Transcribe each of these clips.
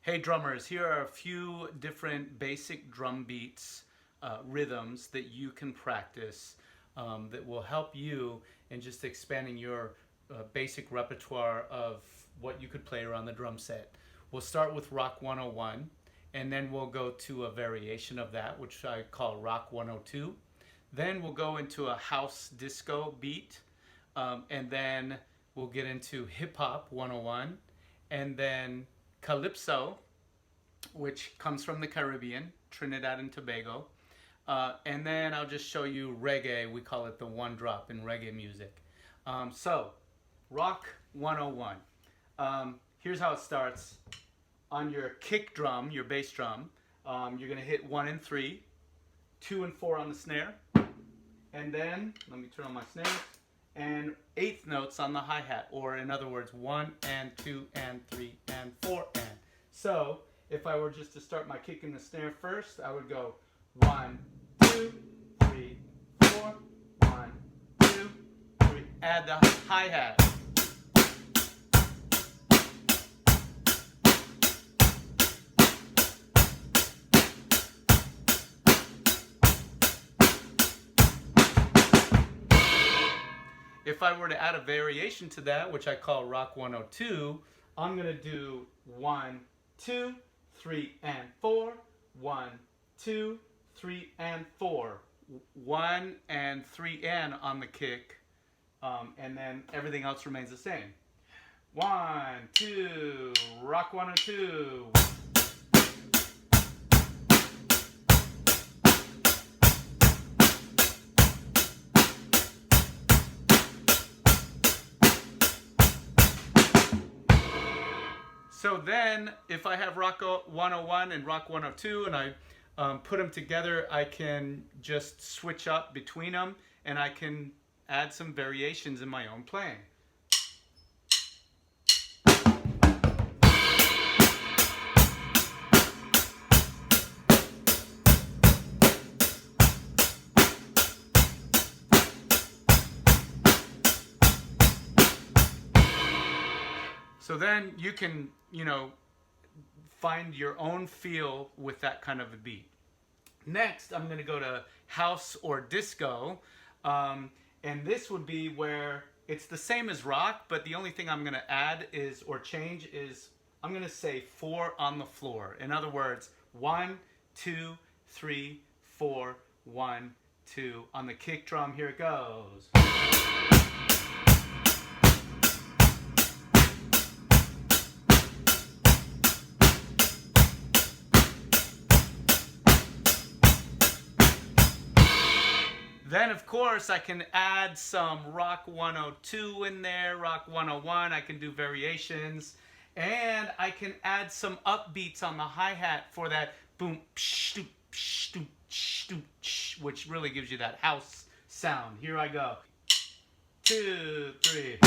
Hey drummers, here are a few different basic drum beats, rhythms that you can practice that will help you in just expanding your basic repertoire of what you could play around the drum set. We'll start with Rock 101, and then we'll go to a variation of that, which I call Rock 102. Then we'll go into a house disco beat, and then we'll get into hip hop 101, and then Calypso, which comes from the Caribbean, Trinidad and Tobago. And then I'll just show you reggae. We call it the one drop in reggae music. So, Rock 101. Here's how it starts. On your kick drum, your bass drum, you're going to hit 1 and 3, 2 and 4 on the snare, and then, let me turn on my snare, and eighth notes on the hi-hat, or in other words, 1 and 2 and 3 and 4 and. So, if I were just to start my kick in the snare first, I would go 1, 2, 3, 4, 1, 2, 3. Add the hi-hat. If I were to add a variation to that, which I call Rock 102, I'm going to do 1, 2, 3, and 4, 1, 2, 3, and 4. 1 and 3 and on the kick, and then everything else remains the same. 1, 2, Rock 102. So then, if I have Rock 101 and Rock 102 and I put them together, I can just switch up between them and I can add some variations in my own playing. So then you can, find your own feel with that kind of a beat. Next, I'm going to go to house or disco. And this would be where it's the same as rock, but the only thing I'm going to add is, or change is, I'm going to say 4 on the floor. In other words, 1, 2, 3, 4, 1, 2. On the kick drum, here it goes. Then, of course, I can add some Rock 102 in there, Rock 101. I can do variations. And I can add some upbeats on the hi-hat for that boom, psh, doop, psh, doop, psh, doop, psh, which really gives you that house sound. Here I go. 2, 3.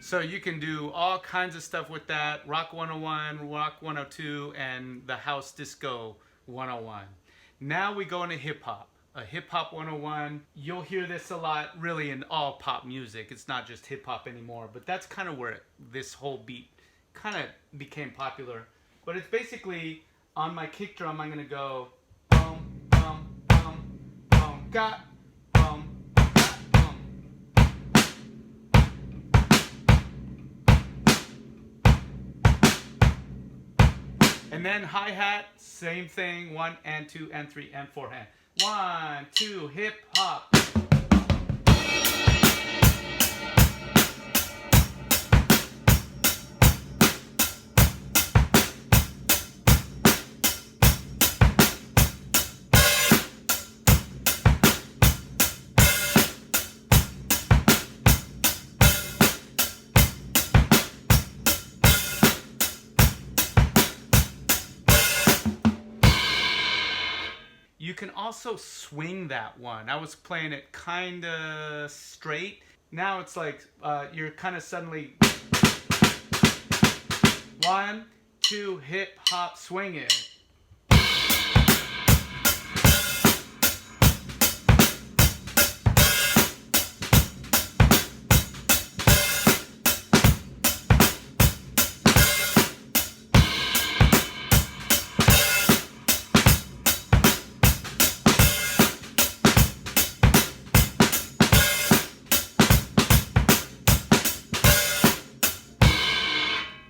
So you can do all kinds of stuff with that. Rock 101, Rock 102, and the House Disco 101. Now we go into hip hop. A hip hop 101. You'll hear this a lot really in all pop music. It's not just hip hop anymore, but that's kind of where this whole beat kind of became popular. But it's basically on my kick drum, I'm going to go boom, boom, boom, boom, got, boom. And then hi-hat, same thing, 1 and 2 and 3 and 4 hand. 1, 2, hip hop. You you can also swing that one. I was playing it kind of straight. Now it's like you're kind of suddenly 1, 2, hip hop, swing it.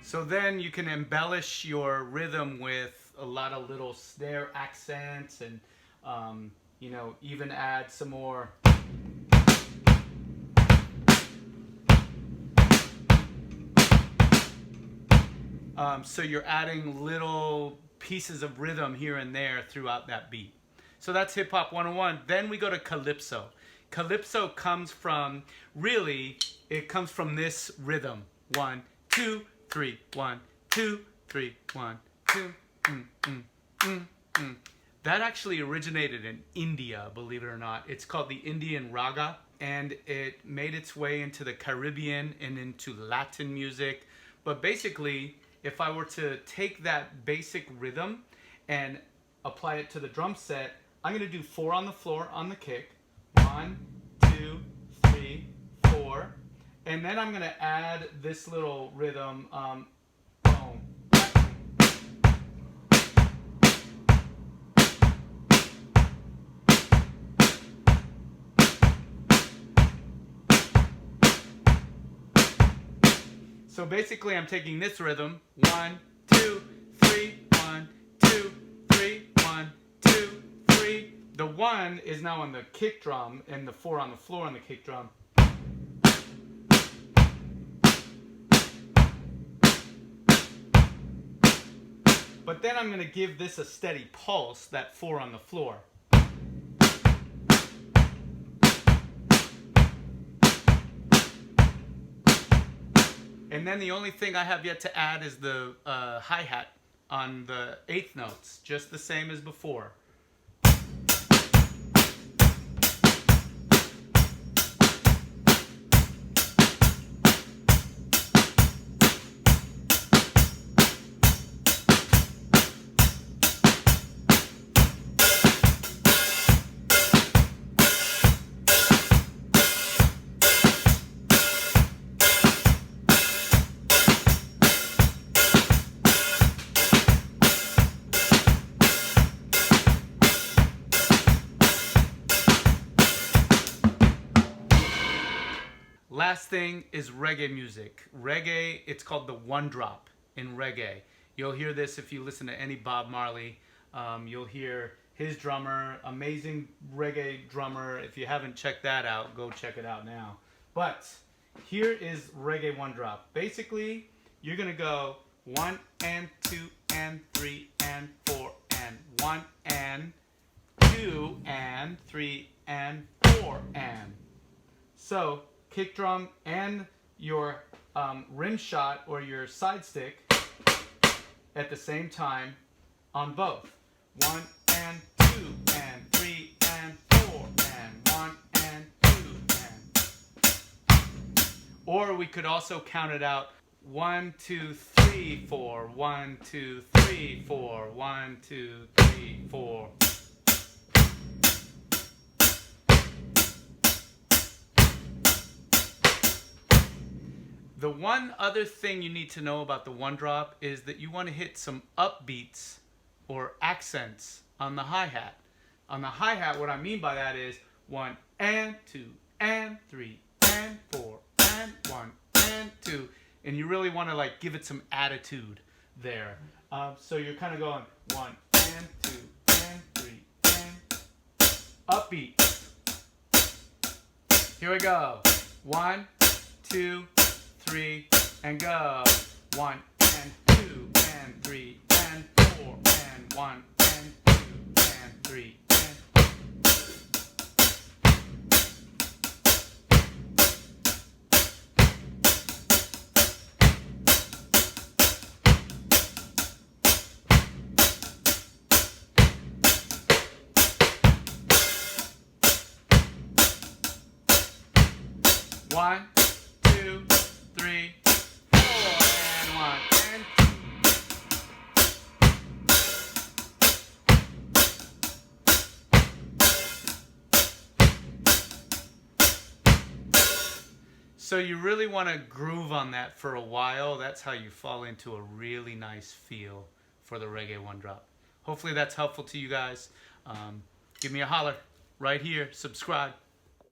So then you can embellish your rhythm with a lot of little snare accents and, you know, even add some more. So you're adding little pieces of rhythm here and there throughout that beat. So that's Hip Hop 101. Then we go to Calypso. Calypso comes from, really, it comes from this rhythm. 1, 2, 3, 1, 2, 3, 1, 2. That actually originated in India, believe it or not. It's called the Indian Raga, and it made its way into the Caribbean and into Latin music. But basically, if I were to take that basic rhythm and apply it to the drum set, I'm going to do 4 on the floor on the kick. 1, 2, 3, 4. And then I'm going to add this little rhythm, boom. So basically I'm taking this rhythm, 1, 2, 3, 1, 2, 3, 1, 2, 3. The 1 is now on the kick drum and the 4 on the floor on the kick drum. But then I'm going to give this a steady pulse, that 4 on the floor. And then the only thing I have yet to add is the hi-hat on the 8th notes, just the same as before. Last thing is reggae music. Reggae, it's called the one drop in reggae. You'll hear this if you listen to any Bob Marley. You'll hear his drummer, amazing reggae drummer. If you haven't checked that out, go check it out now. But here is Reggae One Drop. Basically, you're going to go 1 and 2 and 3 and 4 and 1 and 2 and 3 and 4 and. So, kick drum and your rim shot or your side stick at the same time on both. 1 and 2 and 3 and 4 and 1 and 2 and. Or we could also count it out 1, 2, 3, 4, 1, 2, 3, 4, 1, 2, 3, 4. The one other thing you need to know about the one drop is that you want to hit some upbeats or accents on the hi-hat. On the hi-hat, what I mean by that is 1 and 2 and 3 and 4 and 1 and 2. And you really want to like give it some attitude there. So you're kind of going 1 and 2 and 3 and upbeat. Here we go. 1, 2, 3 and go. 1 and 2 and 3 and 4 and 1 and 2 and 3 and. 1, 2, 3, 4, and 1, and 2. So you really want to groove on that for a while. That's how you fall into a really nice feel for the Reggae One Drop. Hopefully that's helpful to you guys. Give me a holler right here. Subscribe.